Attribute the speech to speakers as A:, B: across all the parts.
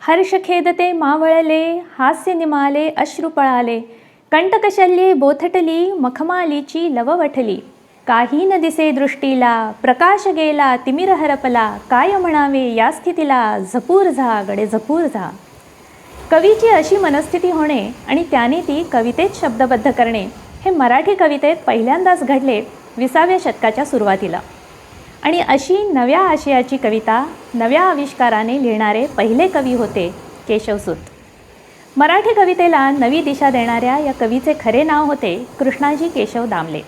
A: हर्ष खेदते मावळले, हास्य निमाले अश्रू पळाले, कंटकशल्ये बोथटली, मखमालीची लववठली, काही न दिसे दृष्टीला, प्रकाश गेला तिमिर हरपला, काय म्हणावे या स्थितीला, झपूर झा गडे झपूर झा. कवीची अशी मनस्थिती होणे आणि त्याने ती कवितेत शब्दबद्ध करणे हे मराठी कवितेत पहिल्यांदाच घडले 20व्या शतकाच्या सुरुवातीला. आणि अशी नव्या आशयाची कविता नव्या आविष्काराने लिहिणारे पहिले कवी होते केशवसूत. मराठी कवितेला नवी दिशा देणाऱ्या या कवीचे खरे नाव होते कृष्णाजी केशव दामले.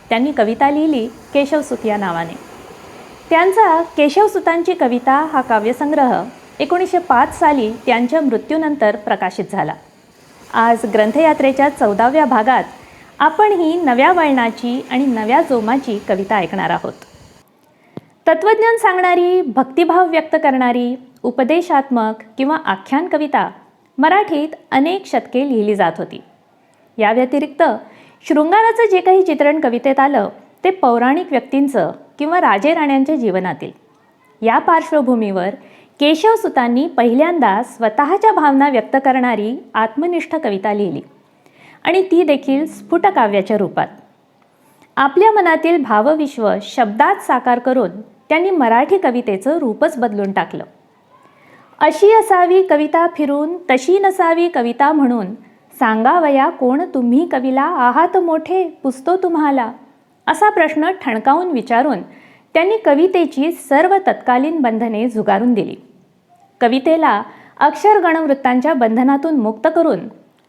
A: त्यांनी कविता लिहिली केशवसूत या नावाने. त्यांचा केशवसूतांची कविता हा काव्यसंग्रह 1905 साली त्यांच्या मृत्यूनंतर प्रकाशित झाला. आज ग्रंथयात्रेच्या 14व्या भागात आपण ही नव्या वळणाची आणि नव्या जोमाची कविता ऐकणार आहोत. तत्त्वज्ञान सांगणारी, भक्तिभाव व्यक्त करणारी, उपदेशात्मक किंवा आख्यान कविता मराठीत अनेक शतके लिहिली जात होती. या व्यतिरिक्त शृंगाराचं जे काही चित्रण कवितेत आलं ते पौराणिक व्यक्तींचं किंवा राजेराण्यांच्या जीवनातील. या पार्श्वभूमीवर केशवसूतांनी पहिल्यांदा स्वतःच्या भावना व्यक्त करणारी आत्मनिष्ठ कविता लिहिली आणि ती देखील स्फुट काव्याच्या रूपात. आपल्या मनातील भावविश्व शब्दात साकार करून त्यांनी मराठी कवितेचं रूपच बदलून टाकलं. अशी असावी कविता फिरून, तशी नसावी कविता म्हणून, सांगावया कोण तुम्ही कविला, आहात मोठे पुसतो तुम्हाला, असा प्रश्न ठणकावून विचारून त्यांनी कवितेची सर्व तत्कालीन बंधने झुगारून दिली. कवितेला अक्षरगणवृत्तांच्या बंधनातून मुक्त करून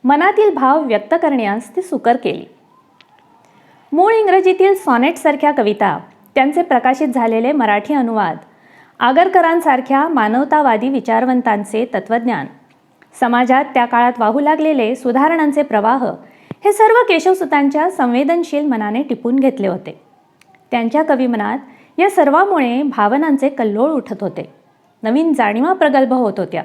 A: मनातील भाव व्यक्त करण्यास ती सुकर केली. मूळ इंग्रजीतील सॉनेटसारख्या कविता, त्यांचे प्रकाशित झालेले मराठी अनुवाद, आगरकरांसारख्या मानवतावादी विचारवंतांचे तत्त्वज्ञान, समाजात त्या काळात वाहू लागलेले सुधारणांचे प्रवाह, हे सर्व केशवसूतांच्या संवेदनशील मनाने टिपून घेतले होते. त्यांच्या कविमनात या सर्वामुळे भावनांचे कल्लोळ उठत होते. नवीन जाणीवा प्रगल्भ होत होत्या.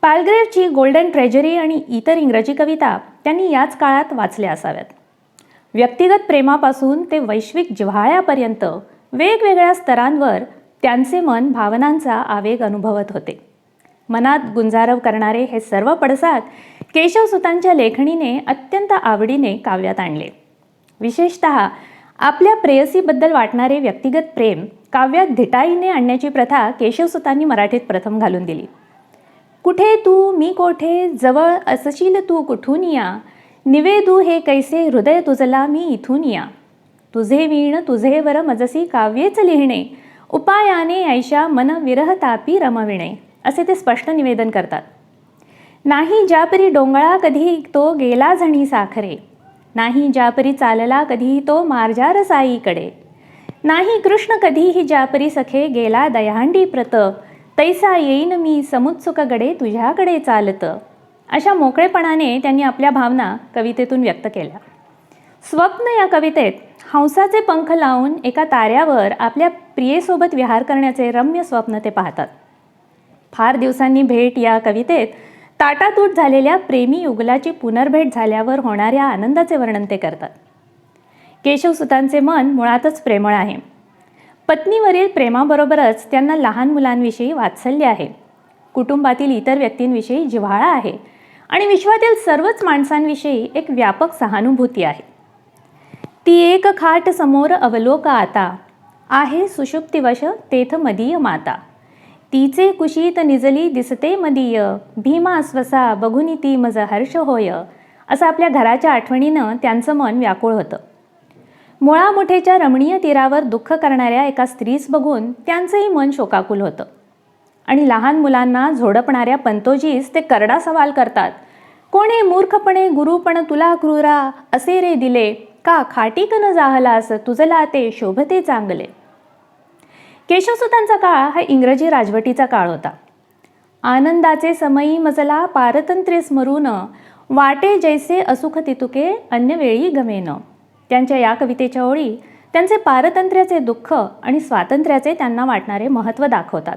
A: पालग्रेवची गोल्डन ट्रेजरी आणि इतर इंग्रजी कविता त्यांनी याच काळात वाचल्या असाव्यात. व्यक्तिगत प्रेमापासून ते वैश्विक जिव्हाळ्यापर्यंत वेगवेगळ्या स्तरांवर त्यांचे मन भावनांचा आवेग अनुभवत होते. मनात गुंजारव करणारे हे सर्व पडसाद केशवसूतांच्या लेखणीने अत्यंत आवडीने काव्यात आणले. विशेषतः आपल्या प्रेयसीबद्दल वाटणारे व्यक्तिगत प्रेम काव्यात धिटाईने आणण्याची प्रथा केशवसूतांनी मराठीत प्रथम घालून दिली. कुठे तू मी कोठे, जवळ असशील तू कुठून या, निवेदू हे कैसे हृदय तुझला मी इथून या, तुझे वीण तुझे वर मजसी काव्येच लिहिणे, उपायाने ऐशा मन विरह तापी रमविणे, असे ते स्पष्ट निवेदन करतात. नाही ज्यापरी डोंगळा कधी तो गेला जणी साखरे, नाही ज्यापरी चालला कधी तो मार्जार साईकडे, नाही कृष्ण कधीही ज्यापरी सखे गेला दयाहांडी प्रत, तैसा येईन मी समुत्सुक गडे तुझ्याकडे चालत. अशा मोकळेपणाने त्यांनी आपल्या भावना कवितेतून व्यक्त केल्या. स्वप्न या कवितेत हंसाचे पंख लावून एका ताऱ्यावर आपल्या प्रियेसोबत विहार करण्याचे रम्य स्वप्न ते पाहतात. फार दिवसांनी भेट या कवितेत ताटातूट झालेल्या प्रेमी युगलाची पुनर्भेट झाल्यावर होणाऱ्या आनंदाचे वर्णन ते करतात. केशवसूतांचे मन मुळातच प्रेमळ आहे. पत्नीवरील प्रेमाबरोबरच त्यांना लहान मुलांविषयी वात्सल्य आहे, कुटुंबातील इतर व्यक्तींविषयी जिव्हाळा आहे आणि विश्वातील सर्वच माणसांविषयी एक व्यापक सहानुभूती आहे. ती एक खाट समोर अवलोक आता, आहे सुषुप्तिवश तेथ मदीय माता, तिचे कुशीत निजली दिसते मदीय, भीमा स्वसा बघुनी ती मज हर्ष होय, असं आपल्या घराच्या आठवणीनं त्यांचं मन व्याकुळ होतं. मुळामुठेच्या रमणीय तीरावर दुःख करणाऱ्या एका स्त्रीस बघून त्यांचंही मन शोकाकुल होतं. आणि लहान मुलांना झोडपणाऱ्या पंतोजीस ते करडा सवाल करतात. कोणे मूर्खपणे गुरुपण तुला क्रूरा, असे रे दिले का खाटीक न जाहलास, तुझला ते शोभते चांगले. केशवसूतांचा काळ हा इंग्रजी राजवटीचा काळ होता. आनंदाचे समयी मजला पारतंत्र्य स्मरून, वाटे जैसे असुख तितुके अन्य वेळी गमेन. त्यांच्या या कवितेच्या ओळी त्यांचे पारतंत्र्याचे दुःख आणि स्वातंत्र्याचे त्यांना वाटणारे महत्त्व दाखवतात.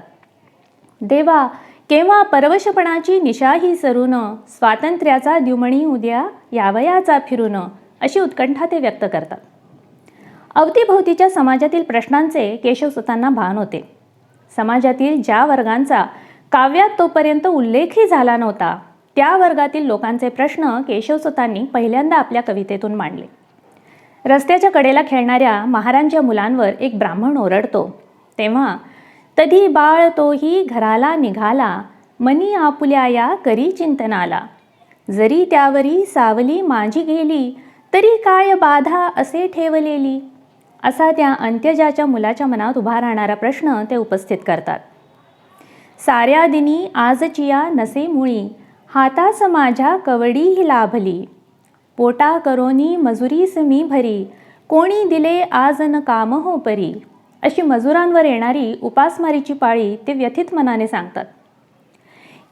A: देवा केव्हा परवशपणाची निशाही सरून, स्वातंत्र्याचा द्युमणी उद्या यावयाचा फिरून, अशी उत्कंठा ते व्यक्त करतात. अवतीभोवतीच्या समाजातील प्रश्नांचे केशवसूतांना भान होते. समाजातील ज्या वर्गांचा काव्यात तोपर्यंत उल्लेखही झाला नव्हता त्या वर्गातील लोकांचे प्रश्न केशवसुतांनी पहिल्यांदा आपल्या कवितेतून मांडले. रस्त्याच्या कडेला खेळणाऱ्या महारांच्या मुलांवर एक ब्राह्मण ओरडतो तेव्हा, तधी बाळ तोही घराला निघाला, मनी आपुल्या या करी चिंतनाला, जरी त्यावरी सावली माझी गेली, तरी काय बाधा असे ठेवलेली, असा त्या अंत्यजाच्या मुलाच्या मनात उभा राहणारा प्रश्न ते उपस्थित करतात. साऱ्या दिनी आजचिया नसे मुळी, हातास माझ्या कवडीही लाभली, पोटा करोनी मजुरीस मी भरी, कोणी दिले आज न काम हो परी, अशी मजुरांवर येणारी उपासमारीची पाळी ते व्यथित मनाने सांगतात.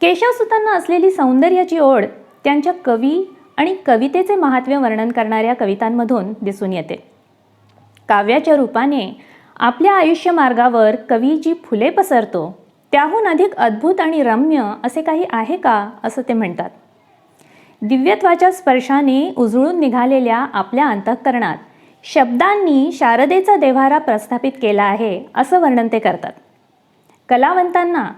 A: केशवसुतांना असलेली सौंदर्याची ओढ त्यांच्या कवी आणि कवितेचे महात्म्य वर्णन करणाऱ्या कवितांमधून दिसून येते. काव्याच्या रूपाने आपल्या आयुष्य मार्गावर कवी जी फुले पसरतो त्याहून अधिक अद्भुत आणि रम्य असे काही आहे का, असं ते म्हणतात. दिव्यत्वाच्या स्पर्शाने उजळून निघालेल्या आपल्या अंतःकरणात शब्दांनी शारदेचा देव्हारा प्रस्थापित केला आहे, असं वर्णन ते करतात. कलावंतांना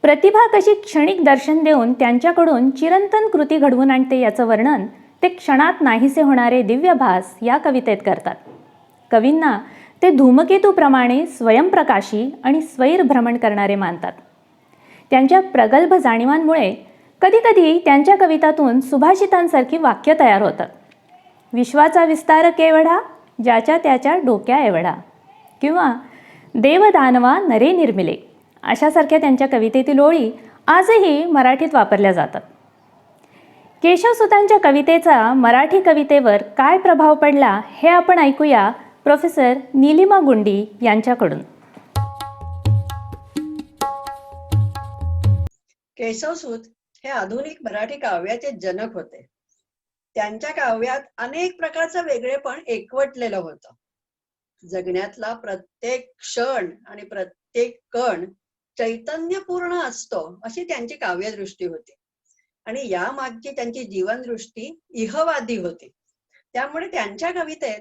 A: प्रतिभा कशी क्षणिक दर्शन देऊन त्यांच्याकडून चिरंतन कृती घडवून आणते याचं वर्णन ते क्षणात नाहीसे होणारे दिव्यभास या कवितेत करतात. कवींना ते धूमकेतूप्रमाणे स्वयंप्रकाशी आणि स्वैर भ्रमण करणारे मानतात. त्यांच्या प्रगल्भ जाणीवांमुळे कधीकधी त्यांच्या कवितातून सुभाषितांसारखी वाक्य तयार होतात. विश्वाचा विस्तार केवढा, ज्याच्या त्याच्या डोक्या एवढा, किंवा देवदानवा नरे निर्मिले, अशासारख्या त्यांच्या कवितेतील ओळी आजही मराठीत वापरल्या जातात. केशवसुतांच्या कवितेचा मराठी कवितेवर काय प्रभाव पडला हे आपण ऐकूया प्रोफेसर नीलिमा गुंडी यांच्याकडून.
B: केशवसूत हे आधुनिक मराठी काव्याचे जनक होते. त्यांच्या काव्यात अनेक प्रकारचं वेगळेपण एकवटलेलं होतं. जगण्यातला प्रत्येक क्षण आणि प्रत्येक कण चैतन्यपूर्ण असतो अशी त्यांची काव्यदृष्टी होती आणि या मागची त्यांची जीवनदृष्टी इहवादी होती. त्यामुळे त्यांच्या कवितेत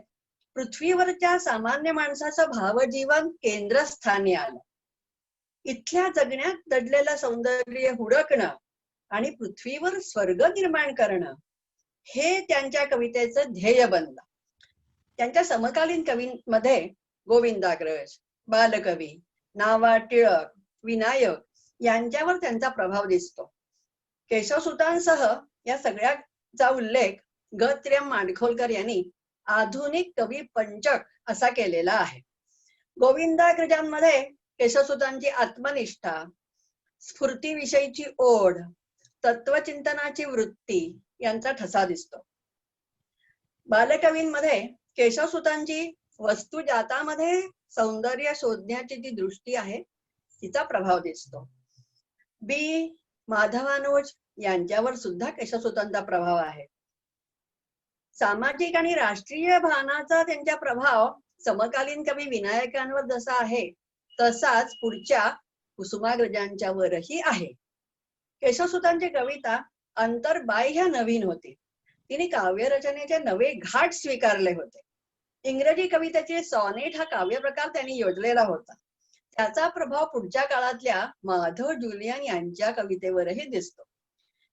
B: पृथ्वीवरच्या सामान्य माणसाचं भावजीवन केंद्रस्थानी आलं. इथल्या जगण्यात दडलेलं सौंदर्य हुडकणं आणि पृथ्वीवर स्वर्ग निर्माण करणं हे त्यांच्या कवितेचं ध्येय बनलं. त्यांच्या समकालीन कवींमध्ये गोविंदाग्रज, बालकवी, ना. टिळक, विनायक यांच्यावर त्यांचा प्रभाव दिसतो. केशवसुतांसह या सगळ्याचा उल्लेख ग. माडखोलकर यांनी आधुनिक कवी पंचक असा केलेला आहे. गोविंदाग्रजांमध्ये केशवसुतांची आत्मनिष्ठा, स्फूर्तीविषयीची ओढ, तत्वचिंतनाची वृत्ती यांचा ठसा दिसतो. बालकवींमध्ये केशवसुतांची वस्तुजातामध्ये सौंदर्य शोधण्याची जी दृष्टी आहे तिचा प्रभाव दिसतो. बी. माधवानुज यांच्यावर सुद्धा केशवसुतांचा प्रभाव आहे. सामाजिक आणि राष्ट्रीय भावनाचा त्यांचा प्रभाव समकालीन कवी विनायकांवर जसा आहे तसाच पुढच्या कुसुमाग्रजांच्या वरही आहे. केशवसुतांची कविता अंतर्बाह्य नवीन होती. तिने काव्यरचनेचे नवे घाट स्वीकारले होते. इंग्रजी कवितेचे सॉनेट हा काव्यप्रकार त्यांनी योजलेला होता. त्याचा प्रभाव पुढच्या काळातल्या माधव जुलियन यांच्या कवितेवरही दिसतो.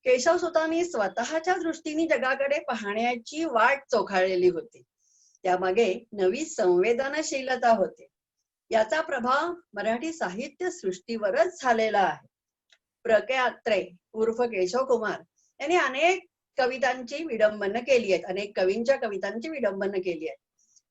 B: केशवसुतांनी स्वतःच्या दृष्टीने जगाकडे पाहण्याची वाट चोखाळलेली होती. त्यामागे नवी संवेदनशीलता होती. याचा प्रभाव मराठी साहित्य सृष्टीवरच झालेला आहे. प्र.के. उर्फ केशव कुमार यांनी अनेक कवितांची विडंबन केली आहेत, अनेक कवींच्या कवितांची विडंबन केली आहे.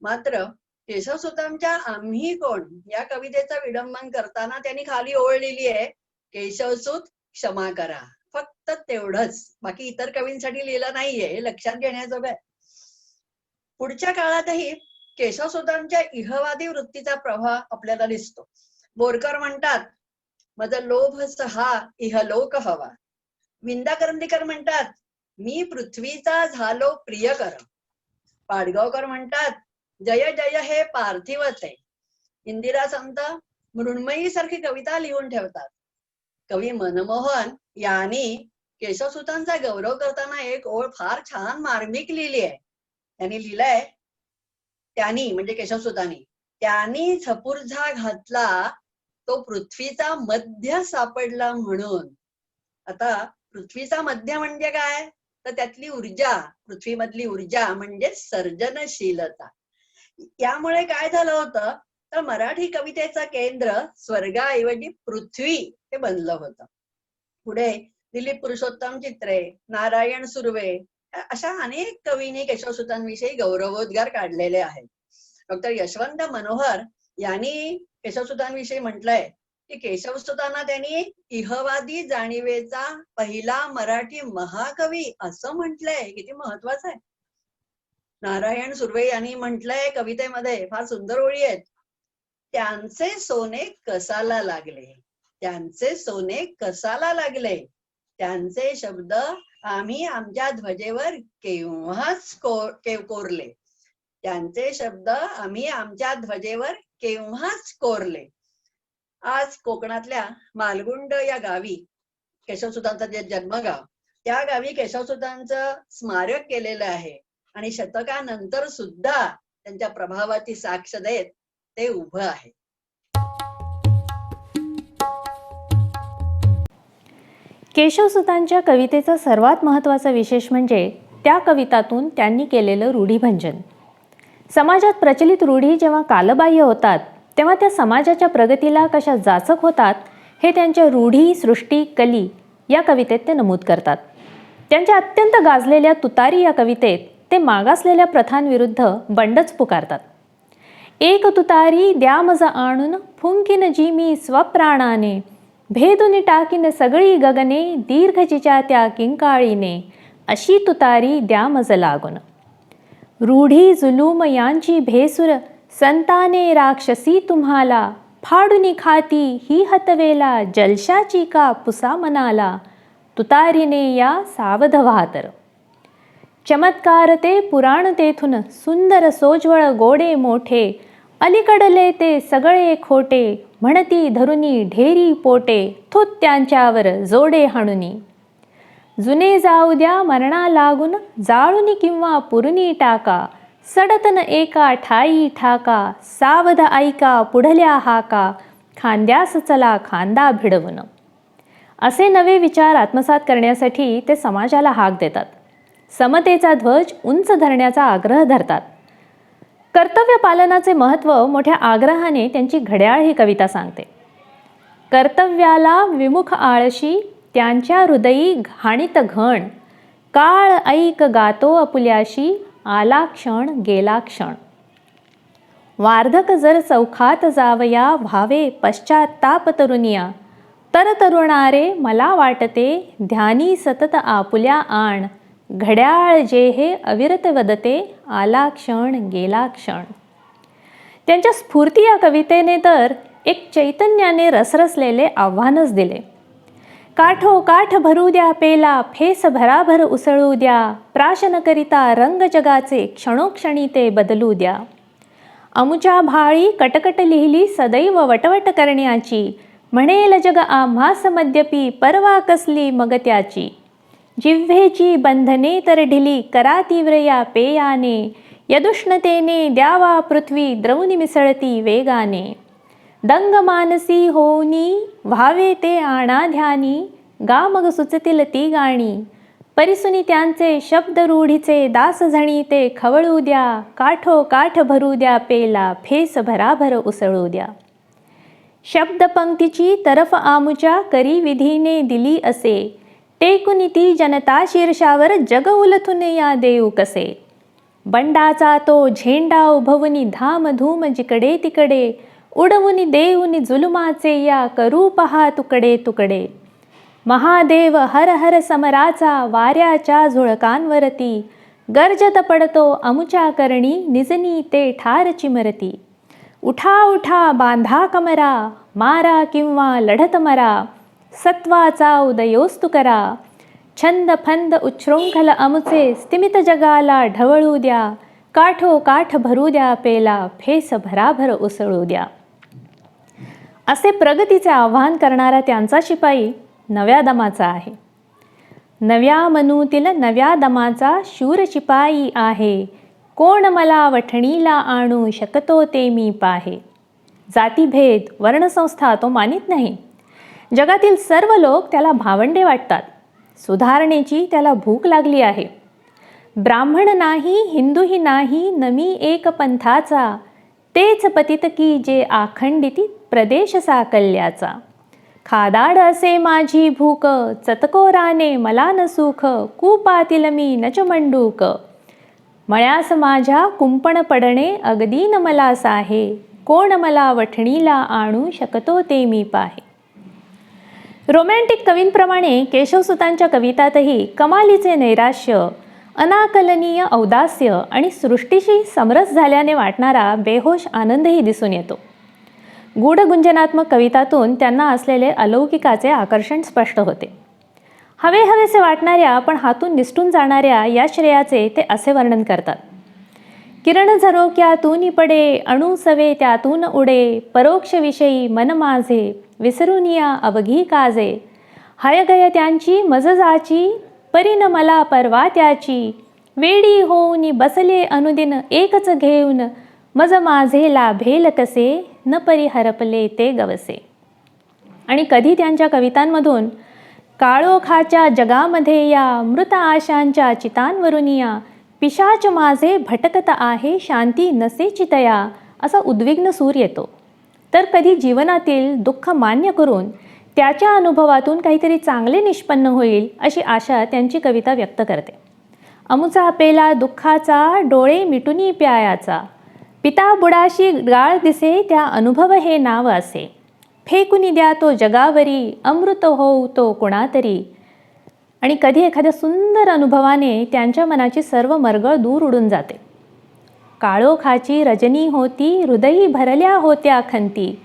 B: मात्र केशवसुतांच्या आम्ही कोण या कवितेचं विडंबन करताना त्यांनी खाली ओळ लिहिली आहे, केशवसूत क्षमा करा. फक्त तेवढंच, बाकी इतर कवींसाठी लिहिलं नाहीये, हे लक्षात घेण्याजोगं आहे. पुढच्या काळातही केशवसुतांच्या इहवादी वृत्तीचा प्रभाव आपल्याला दिसतो. बोरकर म्हणतात, माझा लोभ सहा इहलोक हवा. विंदा करंदीकर म्हणतात, मी पृथ्वीचा झालो प्रियकर. पाडगावकर म्हणतात, जय जय हे पार्थिवच आहे. इंदिरा संत मृण्मयी सारखी कविता लिहून ठेवतात. कवी मनमोहन यांनी केशवसुतांचा गौरव करताना एक ओळ फार छान मार्मिक लिहिली आहे. त्यांनी लिहिलंय, त्यांनी म्हणजे केशवसुतांनी, त्यांनी छपुर्झा घातला तो पृथ्वीचा मध्य सापडला म्हणून. आता पृथ्वीचा मध्य म्हणजे काय, तर त्यातली ऊर्जा, पृथ्वीमधली ऊर्जा म्हणजे सर्जनशीलता. यामुळे काय झालं होतं, तर मराठी कवितेचं केंद्र स्वर्गाऐवजी पृथ्वी हे बनलं होतं. पुढे दिलीप पुरुषोत्तम चित्रे, नारायण सुर्वे अशा अनेक कवींनी केशवसुतांविषयी गौरवोद्गार काढलेले आहेत. डॉक्टर यशवंत मनोहर यांनी केशवसुतांविषयी म्हटलंय की केशवसुतांना त्यांनी इहवादी जाणीवेचा पहिला मराठी महाकवी असं म्हटलंय. किती महत्वाचं आहे. नारायण सुर्वे यांनी म्हटलंय कवितेमध्ये, फार सुंदर ओळी आहेत. त्यांचे सोने कसाला लागले, त्यांचे सोने कसाला लागले, त्यांचे शब्द आम्ही आमच्या ध्वजेवर केव्हाच कोरले, त्यांचे शब्द आम्ही आमच्या ध्वजेवर केव्हाच कोरले. आज कोकणातल्या मालगुंड या गावी, केशवसुतांचं जे जन्मगाव, त्या गावी केशवसुतांचं स्मारक केलेलं आहे आणि शतकानंतर सुद्धा त्यांच्या प्रभावाची साक्ष देत ते उभं आहे.
A: केशवसुतांच्या कवितेचा सर्वात महत्त्वाचा विशेष म्हणजे त्या कवितातून त्यांनी केलेलं रूढीभंजन. समाजात प्रचलित रूढी जेव्हा कालबाह्य होतात तेव्हा त्या समाजाच्या प्रगतीला कशा जाचक होतात हे त्यांच्या रूढी सृष्टी कली या कवितेत ते नमूद करतात. त्यांच्या अत्यंत गाजलेल्या तुतारी या कवितेत ते मागासलेल्या प्रथांविरुद्ध बंडच पुकारतात. एक तुतारी द्या मज आणून फुंकीन जी मी स्वप्राणाने, भेदुनी टाकीन सगळी गगने दीर्घजिच्या त्या किंकाळीने, अशी तुतारी द्या मज लागून. रूढी जुलूम यांची भेसूर संताने राक्षसी तुम्हाला, फाडुनी खाती ही हतवेला जलशाची का पुसा मनाला, तुतारीने या सावध व्हा तर. चमत्कार ते पुराण तेथून सुंदर सोज्वळ गोडे मोठे, अलीकडले ते सगळे खोटे, म्हणती धरुनी ढेरी पोटे, थुत त्यांच्यावर जोडे हाणुनी. जुने जाऊ द्या मरणा लागून जाळुनी किंवा पुरुनी टाका, सडतन एका ठाई ठाका, सावध ऐका पुढल्या हाका, खांद्यास चला खांदा भिडवून. असे नवे विचार आत्मसात करण्यासाठी ते समाजाला हाक देतात. समतेचा ध्वज उंच धरण्याचा आग्रह धरतात. कर्तव्य पालनाचे महत्त्व मोठ्या आग्रहाने त्यांची घड्याळ ही कविता सांगते. कर्तव्याला विमुख आळशी त्यांच्या हृदयी घाणीत घण, काळ ऐक गातो अपुल्याशी, आला क्षण गेला क्षण. वार्धक जर चौखात जावया, व्हावे पश्चात्ताप तरुनिया, तर तरुणारे मला वाटते, ध्यानी सतत आपुल्या आण, घड्याळ जे हे अविरत वदते, आला क्षण गेला क्षण. त्यांच्या स्फूर्ती या कवितेने तर एक चैतन्याने रसरसलेले आव्हानच दिले. काठोकाठ भरू द्या पेला, फेस भराभर उसळू द्या, प्राशनकरिता रंग जगाचे क्षणोक्षणी ते बदलू द्या. अमुच्या भाळी कटकट लिहिली सदैव वटवट करण्याची, म्हणेल जग आम्हास मद्यपी परवा कसली मग त्याची. जिव्हेची बंधने तर ढिली करा तीव्र या पेयाने, यदुष्णतेने द्यावा पृथ्वी द्रवुनी मिसळती वेगाने. दंग मानसी होऊनी व्हावे ते आणा ध्यानी, गा मग सुचतील ती गाणी, परिसुनी त्यांचे शब्द रूढीचे दासझणी ते खवळू द्या, काठोकाठ भरू द्या पेला, फेस भराभर उसळू द्या. शब्दपंक्तीची तरफ आमुच्या करी विधीने दिली असे, टेकुनी ती जनता शीर्षावर जग उलथून या देऊ कसे. बंडाचा तो झेंडा उभवुनी धामधूम जिकडे तिकडे, उडवुनी देऊनी जुलुमाचे या करू पहा तुकडे तुकडे. महादेव हर हर समराचा वाऱ्याच्या झुळकांवरती, गर्जत पडतो अमुच्या करणी निजनी ते ठार चिमरती. उठा उठा बांधा कमरा, मारा किंवा लढत मरा, सत्वाचा उदयोस्तु करा. छंद फंद उच्छृंखल अमुचे स्तिमित जगाला ढवळू द्या, काठोकाठ भरू द्या पेला, फेस भराभर उसळू द्या. असे प्रगतीचे आव्हान करणारा त्यांचा शिपाई नव्या दमाचा आहे. नव्या मनूतील नव्या दमाचा शूर शिपाई आहे, कोण मला वठणीला आणू शकतो ते मी पाहे. जातीभेद, वर्णसंस्था तो मानित नाही. जगातील सर्व लोक त्याला भावंडे वाटतात. सुधारणेची त्याला भूक लागली आहे. ब्राह्मण नाही, हिंदूही नाही, नमी एक पंथाचा, तेच पतित की जे आखंडिती प्रदेश साकल्याचा. खादाड असे माझी भूक, चतकोराने मला न सुख, कुपातील मी नच मंडूक. मळ्यास माझ्या कुंपण पडणे अगदी न मला साहे, कोण मला वठणीला आणू शकतो ते मी पाहे. रोमॅन्टिक कवींप्रमाणे केशवसुतांच्या कवितातही कमालीचे नैराश्य, अनाकलनीय औदास्य आणि सृष्टीशी समरस झाल्याने वाटणारा बेहोश आनंदही दिसून येतो. गूढ गुंजनात्मक कवितातून त्यांना असलेले अलौकिकाचे आकर्षण स्पष्ट होते. हवेहवेसे वाटणाऱ्या पण हातून निसटून जाणाऱ्या या श्रेयाचे ते असे वर्णन करतात. किरण झरोक्यातून पडे, अणु सवे त्यातून उडे, परोक्ष विषयी मन माझे, विसरून या अवघी काजे. हयगय त्यांची मजजाची, परीन मला परवा त्याची, वेडी होऊन बसले अनुदिन एकच घेऊन, मज माझे लाभेल कसे, न परी हरपले ते गवसे. आणि कधी त्यांच्या कवितांमधून काळोखाच्या जगामध्ये या मृत आशांच्या चितांवरून या, पिशाच माझे भटकत आहे शांती नसे चितया, असा उद्विग्न सूर येतो. तर कधी जीवनातील दुःख मान्य करून त्याच्या अनुभवातून काहीतरी चांगले निष्पन्न होईल अशी आशा त्यांची कविता व्यक्त करते. अमुचा पेला दुःखाचा, डोळे मिटुनी प्यायाचा, पिता बुडाशी गाळ दिसे त्या अनुभव हे नाव असे. फेकुनी द्या तो जगावरी, अमृत होऊ तो कुणातरी. आणि कधी एखाद्या सुंदर अनुभवाने त्यांच्या मनाची सर्व मरगळ दूर उडून जाते. काळोखाची रजनी होती, हृदयी भरल्या होत्या खंती,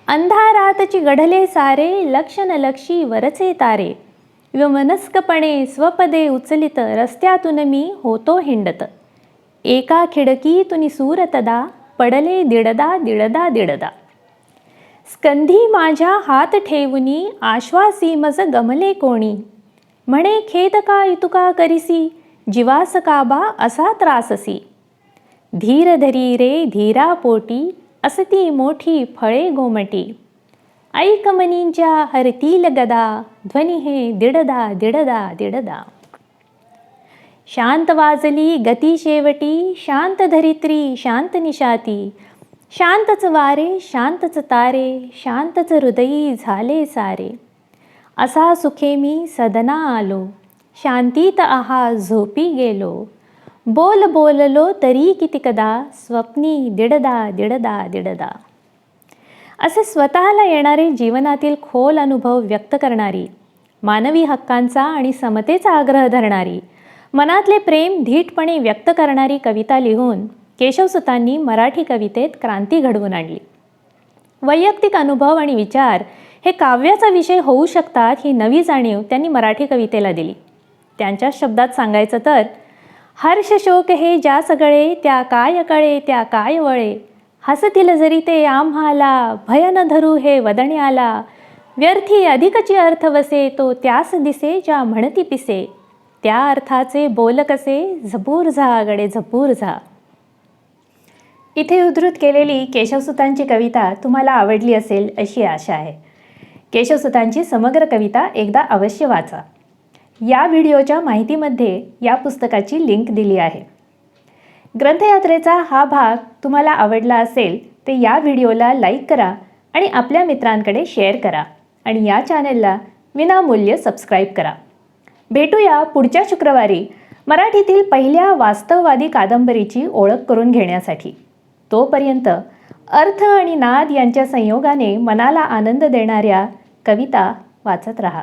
A: अंधारातची गढले सारे, लक्षण लक्षी वरचे तारे. विमनस्कपणे स्वपदे उचलित, रस्त्यातून मी होतो हिंडत, एका खिडकीतून सूर तदा, पडले दिडदा दिडदा दिडदा. स्कंधी माझ्या हात ठेवुनी, आश्वासी मज गमले कोणी, म्हणे खेद का इतुका करिसी, जीवास काबा असा त्राससी. धीर धरी रे धीरा पोटी, असती मोठी फळे गोमटी, ऐक मनींच्या हरतील गदा, ध्वनी हे दिडदा दिडदा दिडदा. शांत वाजली गती शेवटी, शांत धरित्री शांत निशाती, शांतच वारे शांतच तारे, शांतच हृदयी झाले सारे. असा सुखे मी सदना आलो, शांतीत आहा झोपी गेलो, बोल बोललो तरी कितीकदा, स्वप्नी दिडदा दिडदा दिडदा. असे स्वतःला येणारे जीवनातील खोल अनुभव व्यक्त करणारी, मानवी हक्कांचा आणि समतेचा आग्रह धरणारी, मनातले प्रेम धीटपणे व्यक्त करणारी कविता लिहून केशवसुतांनी मराठी कवितेत क्रांती घडवून आणली. वैयक्तिक अनुभव आणि विचार हे काव्याचा विषय होऊ शकतात ही नवी जाणीव त्यांनी मराठी कवितेला दिली. त्यांच्या शब्दात सांगायचं तर, हर्ष शोक हे ज्या सगळे, त्या काय कळे त्या काय वळे, हसतील जरी ते आम्हाला, भय न धरू हे वदण्याला, व्यर्थी अधिकची अर्थ वसे, तो त्यास दिसे ज्या म्हणती पिसे, त्या अर्थाचे बोल कसे, झपूर झा गडे झपूर झा. इथे उद्धृत केलेली केशवसुतांची कविता तुम्हाला आवडली असेल अशी आशा आहे. केशवसुतांची समग्र कविता एकदा अवश्य वाचा. या व्हिडिओच्या माहितीमध्ये या पुस्तकाची लिंक दिली आहे. ग्रंथयात्रेचा हा भाग तुम्हाला आवडला असेल ते या व्हिडिओला लाईक करा आणि आपल्या मित्रांकडे शेअर करा आणि या चॅनेलला विनामूल्य सबस्क्राईब करा. भेटूया पुढच्या शुक्रवारी मराठीतील पहिल्या वास्तववादी कादंबरीची ओळख करून घेण्यासाठी. तोपर्यंत अर्थ आणि नाद यांच्या संयोगाने मनाला आनंद देणाऱ्या कविता वाचत रहा.